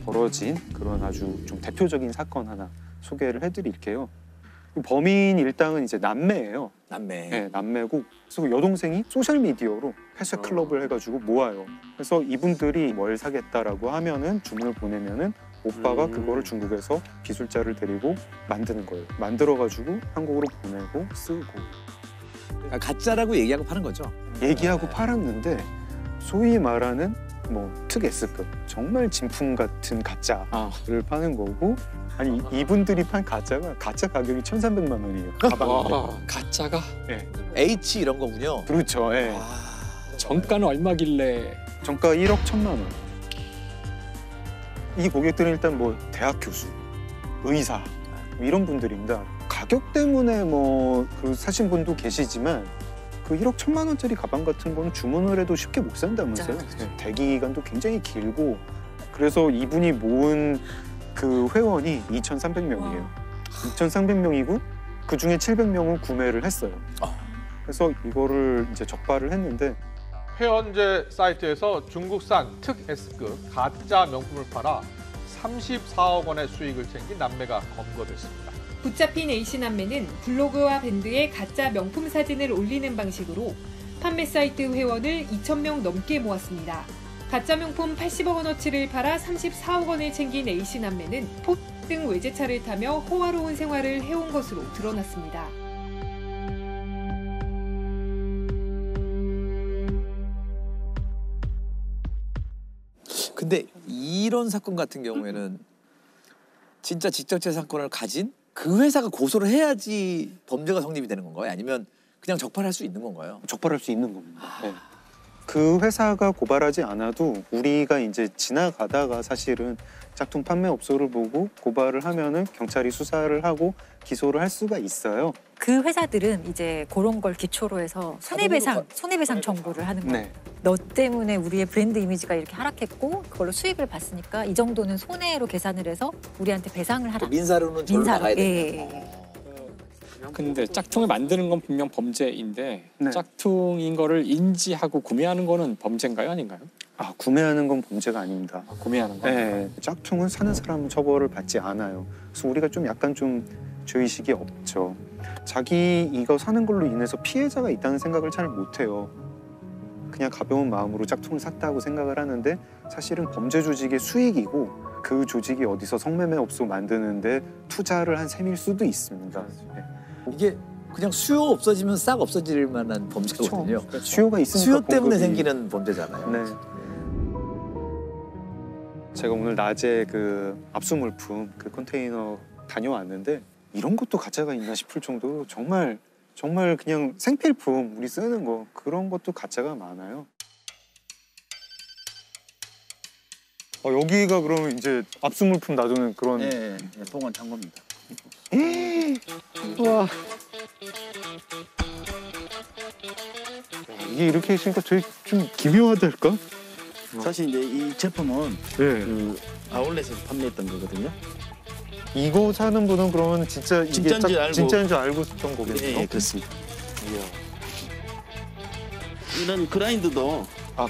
벌어진 그런 아주 좀 대표적인 사건 하나 소개를 해드릴게요. 범인 일당은 이제 남매예요. 남매. 네, 남매고 그래서 여동생이 소셜 미디어로 회색 클럽을 해가지고 모아요. 그래서 이분들이 뭘 사겠다라고 하면은 주문을 보내면은 오빠가 그거를 중국에서 기술자를 데리고 만드는 거예요. 만들어가지고 한국으로 보내고 쓰고. 아, 가짜라고 얘기하고 파는 거죠? 얘기하고 팔았는데 소위 말하는 뭐 특 S급 정말 진품 같은 가짜를 파는 거고 아니 이분들이 판 가짜가 가짜 가격이 1,300만 원이에요. 가방인데. 가짜가? 네. H 이런 거군요. 그렇죠. 예. 정가는 얼마길래? 정가 1억 1,000만 원. 이 고객들은 일단 뭐 대학 교수, 의사 뭐 이런 분들입니다. 가격 때문에 뭐 그 사신 분도 계시지만 그 1억 1,000만 원짜리 가방 같은 거는 주문을 해도 쉽게 못 산다면서요. 네, 대기 기간도 굉장히 길고 그래서 이분이 모은 그 회원이 2,300명이에요. 2,300명이고 그 중에 700명은 구매를 했어요. 그래서 이거를 이제 적발을 했는데 회원제 사이트에서 중국산 특 S급 가짜 명품을 팔아 34억 원의 수익을 챙긴 남매가 검거됐습니다. 붙잡힌 A씨 남매는 블로그와 밴드에 가짜 명품 사진을 올리는 방식으로 판매 사이트 회원을 2,000명 넘게 모았습니다. 가짜 명품 80억 원어치를 팔아 34억 원을 챙긴 A씨 남매는 포르쉐 등 외제차를 타며 호화로운 생활을 해온 것으로 드러났습니다. 근데 이런 사건 같은 경우에는 진짜 지적재산권을 가진 그 회사가 고소를 해야지 범죄가 성립이 되는 건가요? 아니면 그냥 적발할 수 있는 건가요? 적발할 수 있는 겁니다. 네. 그 회사가 고발하지 않아도 우리가 이제 지나가다가 사실은 짝퉁 판매업소를 보고 고발을 하면은 경찰이 수사를 하고 기소를 할 수가 있어요. 그 회사들은 이제 그런 걸 기초로 해서 손해배상 청구를 하는 거예요. 네. 너 때문에 우리의 브랜드 이미지가 이렇게 하락했고 그걸로 수익을 봤으니까 이 정도는 손해로 계산을 해서 우리한테 배상을 하라. 민사로는 절로 나가야 된다. 근데 짝퉁을 만드는 건 분명 범죄인데 네. 짝퉁인 거를 인지하고 구매하는 거는 범죄인가요? 아닌가요? 아, 구매하는 건 범죄가 아닙니다. 구매하는 거? 네, 짝퉁은 사는 사람은 처벌을 받지 않아요. 그래서 우리가 좀 약간 좀 죄의식이 없죠. 자기 이거 사는 걸로 인해서 피해자가 있다는 생각을 잘 못해요. 그냥 가벼운 마음으로 짝퉁을 샀다고 생각을 하는데 사실은 범죄 조직의 수익이고 그 조직이 어디서 성매매업소 만드는데 투자를 한 셈일 수도 있습니다. 네. 이게 그냥 수요 없어지면 싹 없어질 만한 범죄거든요. 그렇죠. 수요가 있으니까 수요 때문에 공급이... 생기는 범죄잖아요. 네. 제가 오늘 낮에 그 압수물품 그 컨테이너 다녀왔는데 이런 것도 가짜가 있나 싶을 정도로 정말 그냥 생필품 우리 쓰는 거 그런 것도 가짜가 많아요. 여기가 그러면 이제 압수물품 놔두는 그런 네, 보관 창고입니다. 와. 이게 이렇게 있으니까 되게 좀 기묘하달까? 사실 이제 이 제품은 네. 그 아울렛에서 판매했던 거거든요. 이거 사는 분은 그러면 진짜 이게 진짜인 줄 알고 썼던 거겠네요. 네, 그렇습니다. 이런 그라인더도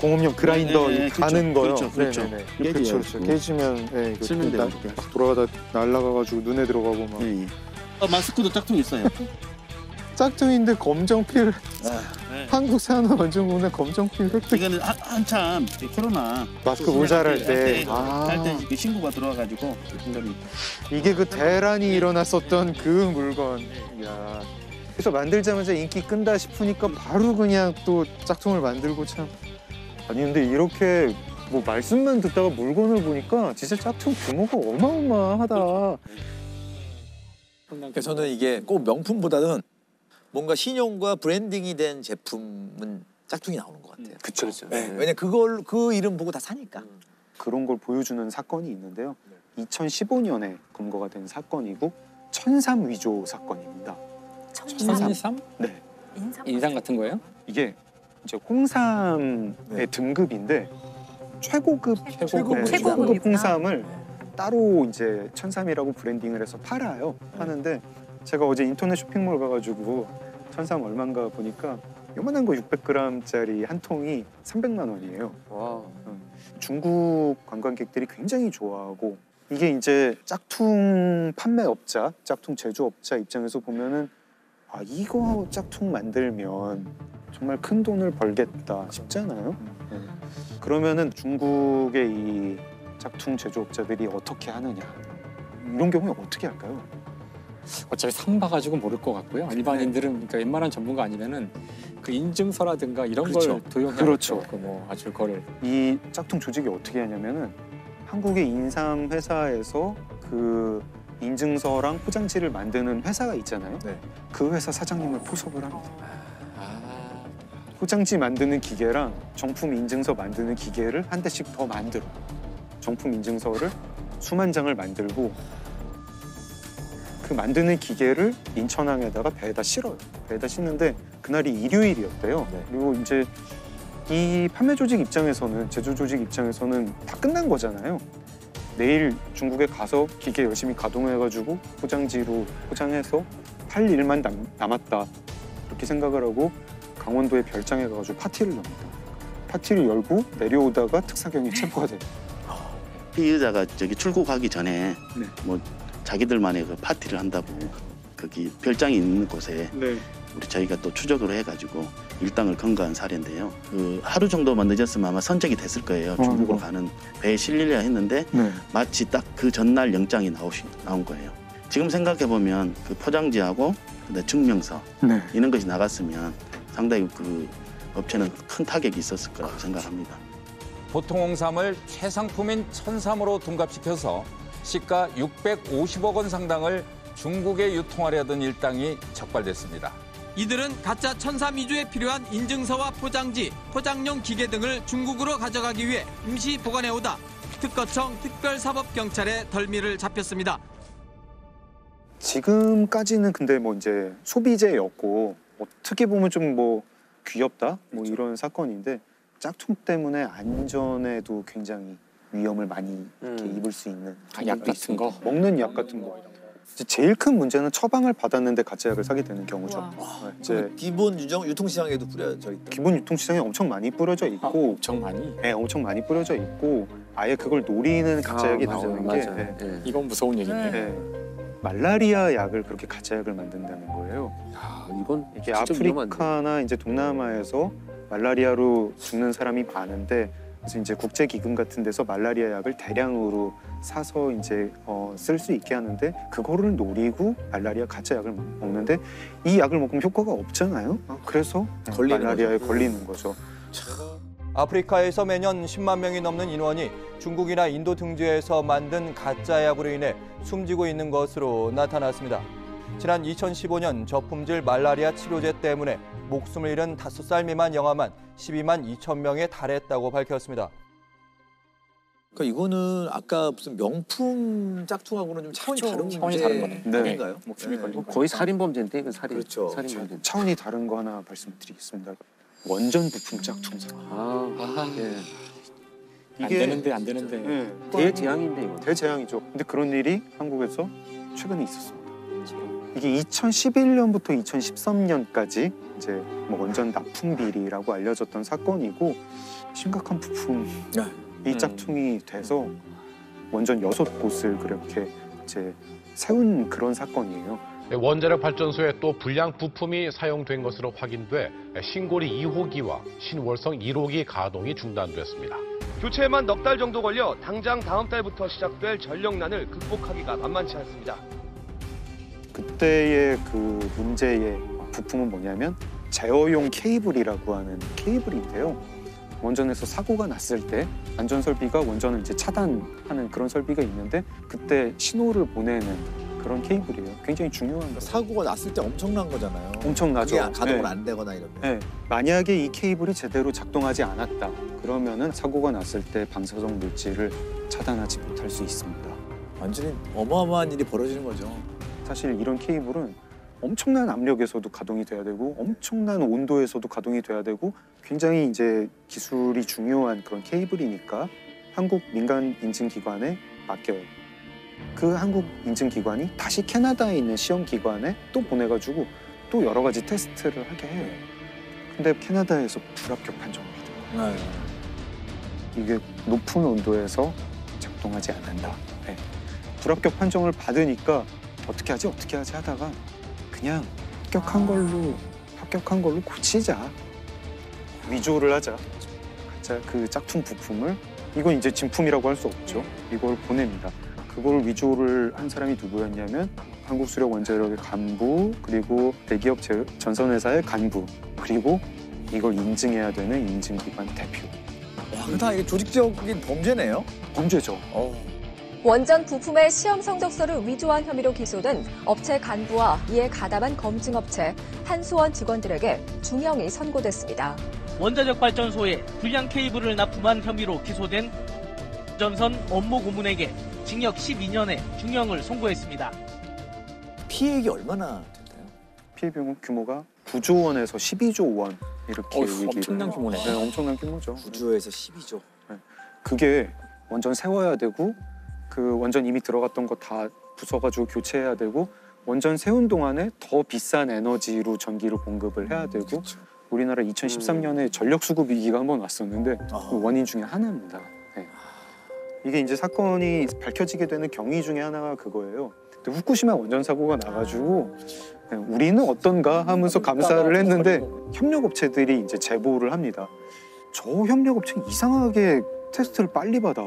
공업용 그라인더 가는 거요. 그렇죠. 그렇죠. 깨지면 쓰면 돼요. 막 돌아가다 날아가가지고 눈에 들어가고 막. 네. 마스크도 짝퉁 있어요. 짝퉁인데 검정필. 네. 한국 산업안전공단 검정필 획득. 이거는 한참 코로나 마스크 모자랄 때. 할때 신고가 들어와가지고 이게 그 대란이 일어났었던 그 물건. 야. 그래서 만들자마자 인기 끈다 싶으니까 바로 그냥 또 짝퉁을 만들고 참. 아니 근데 이렇게 뭐 말씀만 듣다가 물건을 보니까 진짜 짝퉁 규모가 어마어마하다. 그러니까 저는 이게 꼭 명품보다는 뭔가 신용과 브랜딩이 된 제품은 짝퉁이 나오는 것 같아요. 그쵸. 네. 왜냐면 그 이름 보고 다 사니까. 그런 걸 보여주는 사건이 있는데요. 2015년에 검거가 된 사건이고 천삼 위조 사건입니다. 천삼? 네. 인삼 같은 거예요? 이게 이제 홍삼의 등급인데 최고급 홍삼을 따로 이제 천삼이라고 브랜딩을 해서 팔아요. 하는데 제가 어제 인터넷 쇼핑몰 가가지고 천삼 얼마인가 보니까 요만한 거 600g짜리 한 통이 300만 원이에요. 와. 중국 관광객들이 굉장히 좋아하고 이게 이제 짝퉁 판매업자, 짝퉁 제조업자 입장에서 보면은 아 이거 짝퉁 만들면 정말 큰 돈을 벌겠다 싶잖아요. 네. 그러면은 중국의 이 짝퉁 제조업자들이 어떻게 하느냐 이런 경우에 어떻게 할까요? 어차피 상 봐가지고 모를 것 같고요. 일반인들은 그러니까 웬만한 전문가 아니면은 그 인증서라든가 이런 그렇죠. 걸 도용해야 그렇죠. 뭐 아주 거를 이 짝퉁 조직이 어떻게 하냐면은 한국의 인삼 회사에서 그 인증서랑 포장지를 만드는 회사가 있잖아요. 네. 그 회사 사장님을 포섭을 합니다. 아, 포장지 만드는 기계랑 정품 인증서 만드는 기계를 한 대씩 더 만들어. 정품 인증서를 수만 장을 만들고 그 만드는 기계를 인천항에다가 배에다 실어요. 배에다 싣는데 그날이 일요일이었대요. 네. 그리고 이제 이 판매 조직 입장에서는 제조 조직 입장에서는 다 끝난 거잖아요. 내일 중국에 가서 기계 열심히 가동해가지고 포장지로 포장해서 팔 일만 남았다 이렇게 생각을 하고 강원도의 별장에 가가지고 파티를 엽니다. 파티를 열고 내려오다가 특사경이 체포가 돼요. 피의자가 저기 출국하기 전에 네. 뭐 자기들만의 그 파티를 한다고 거기 별장이 있는 곳에 네. 우리 저희가 또 추적을 해가지고 일당을 검거한 사례인데요. 그 하루 정도만 늦었으면 아마 선적이 됐을 거예요. 중국으로 가는 배에 실리려 했는데 네. 마치 딱 그 전날 영장이 나온 거예요. 지금 생각해 보면 그 포장지하고 증명서 네. 이런 것이 나갔으면 상당히 그 업체는 큰 타격이 있었을 거라고 생각합니다. 보통 홍삼을 최상품인 천삼으로 둔갑시켜서 시가 650억 원 상당을 중국에 유통하려던 일당이 적발됐습니다. 이들은 가짜 천삼 이주에 필요한 인증서와 포장지, 포장용 기계 등을 중국으로 가져가기 위해 임시 보관해오다 특거청 특별사법경찰에 덜미를 잡혔습니다. 지금까지는 근데 뭐 이제 소비재였고 어떻게 보면 좀 뭐 귀엽다 뭐 이런 사건인데 짝퉁 때문에 안전에도 굉장히 위험을 많이 이렇게 입을 수 있는 약 같은 거. 먹는 약 같은 거. 이제 제일 큰 문제는 처방을 받았는데 가짜 약을 사게 되는 경우죠. 와. 네, 이제 기본 유통시장에도 뿌려져 있다. 기본 유통시장에 엄청 많이 뿌려져 아, 있고, 엄청 많이. 네, 엄청 많이 뿌려져 있고, 아예 그걸 노리는 가짜 약이 나오는 게 네, 이건 무서운 얘기인데. 네, 말라리아 약을 그렇게 가짜 약을 만든다는 거예요. 야, 이건 이게 진짜 아프리카나 이제 동남아에서 말라리아로 죽는 사람이 많은데 그래서 이제 국제기금 같은 데서 말라리아 약을 대량으로 사서 이제 쓸 수 있게 하는데 그거를 노리고 말라리아 가짜 약을 먹는데 이 약을 먹으면 효과가 없잖아요. 그래서 말라리아에 걸리는 거죠. 아프리카에서 매년 10만 명이 넘는 인원이 중국이나 인도 등지에서 만든 가짜 약으로 인해 숨지고 있는 것으로 나타났습니다. 지난 2015년 저품질 말라리아 치료제 때문에 목숨을 잃은 5살 미만 영아만 12만 2천 명에 달했다고 밝혔습니다. 그러니까 이거는 아까 무슨 명품 짝퉁하고는 좀 차원이 다른 차원이 다른 거네. 문제인가요? 목숨이 걸린 거. 거의 살인범죄인데 이건 살인. 그렇죠. 살인범죄. 차원이 다른 거 하나 말씀드리겠습니다. 원전 부품 짝퉁사. 예. 안 되는데 안 되는데. 네, 대재앙인데 이거. 대재앙이죠. 근데 그런 일이 한국에서 최근에 있었습니다. 이게 2011년부터 2013년까지 이제 뭐 원전 납품 비리라고 알려졌던 사건이고 심각한 부품이 짝퉁이 돼서 원전 6곳을 그렇게 이제 세운 그런 사건이에요. 원자력 발전소에 또 불량 부품이 사용된 것으로 확인돼 신고리 2호기와 신월성 1호기 가동이 중단됐습니다. 교체에만 넉 달 정도 걸려 당장 다음 달부터 시작될 전력난을 극복하기가 만만치 않습니다. 그때의 그 문제의 부품은 뭐냐면 제어용 케이블이라고 하는 케이블인데요. 원전에서 사고가 났을 때 안전 설비가 원전을 이제 차단하는 그런 설비가 있는데 그때 신호를 보내는 그런 케이블이에요. 굉장히 중요한 거. 사고가 났을 때 엄청난 거잖아요. 엄청나죠. 그게 가동을 네. 안 되거나 이러면. 네. 만약에 이 케이블이 제대로 작동하지 않았다. 그러면은 사고가 났을 때 방사성 물질을 차단하지 못할 수 있습니다. 완전히 어마어마한 일이 벌어지는 거죠. 사실 이런 케이블은 엄청난 압력에서도 가동이 돼야 되고 엄청난 온도에서도 가동이 돼야 되고 굉장히 이제 기술이 중요한 그런 케이블이니까 한국 민간 인증기관에 맡겨요. 그 한국 인증기관이 다시 캐나다에 있는 시험기관에 또 보내가지고 또 여러 가지 테스트를 하게 해요. 근데 캐나다에서 불합격 판정을 받아요. 이게 높은 온도에서 작동하지 않는다. 네. 불합격 판정을 받으니까 어떻게 하지 하다가 그냥 합격한 걸로 고치자. 위조를 하자. 가짜 그 짝퉁 부품을 이건 이제 진품이라고 할 수 없죠. 이걸 보냅니다. 그걸 위조를 한 사람이 누구였냐면 한국수력원자력의 간부, 그리고 대기업 전선회사의 간부, 그리고 이걸 인증해야 되는 인증기관 대표. 와, 다 이게 조직적인 범죄네요? 범죄죠. 원전 부품의 시험 성적서를 위조한 혐의로 기소된 업체 간부와 이에 가담한 검증업체 한수원 직원들에게 중형이 선고됐습니다. 원자력 발전소에 불량 케이블을 납품한 혐의로 기소된 전선 업무 고문에게 징역 12년의 중형을 선고했습니다. 피해액이 얼마나 됐나요? 피해 규모가 9조 원에서 12조 원 이렇게 얘기를 엄청난 해요. 규모네. 네, 엄청난 규모죠. 9조에서 12조. 네. 그게 원전 세워야 되고 그 원전 이미 들어갔던 거 다 부숴가지고 교체해야 되고 원전 세운 동안에 더 비싼 에너지로 전기를 공급을 해야 되고 그쵸. 우리나라 2013년에 전력 수급 위기가 한번 왔었는데 그 원인 중에 하나입니다. 네. 이게 이제 사건이 밝혀지게 되는 경위 중에 하나가 그거예요. 근데 후쿠시마 원전 사고가 나가지고 네, 우리는 어떤가 하면서 감사를 했는데 협력업체들이 이제 제보를 합니다. 저 협력업체 이상하게 테스트를 빨리 받아.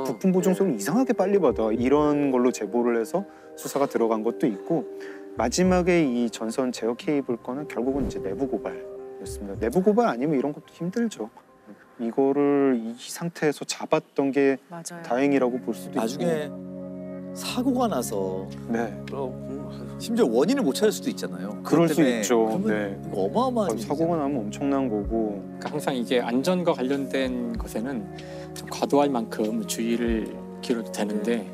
부품 보증서를 이상하게 빨리 받아. 이런 걸로 제보를 해서 수사가 들어간 것도 있고 마지막에 이 전선 제어 케이블 건은 결국은 이제 내부 고발이었습니다. 내부 고발 아니면 이런 것도 힘들죠. 이거를 이 상태에서 잡았던 게 맞아요. 다행이라고 볼 수도 나중에 있고. 사고가 나서 네. 심지어 원인을 못 찾을 수도 있잖아요. 그럴 수 때문에 있죠. 그러면 네. 이거 어마어마한 사고가 나면 엄청난 거고. 그러니까 항상 이게 안전과 관련된 것에는 좀 과도할 만큼 주의를 기울여도 되는데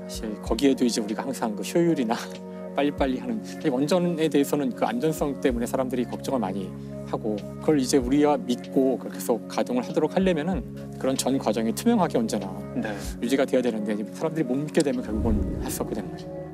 사실 거기에도 이제 우리가 항상 그 효율이나 빨리빨리 하는 원전에 대해서는 그 안전성 때문에 사람들이 걱정을 많이 하고 그걸 이제 우리가 믿고 계속 가동을 하도록 하려면은 그런 전 과정이 투명하게 언제나 네. 유지가 돼야 되는데 사람들이 못 믿게 되면 결국은 할 수 없게 되는 거죠.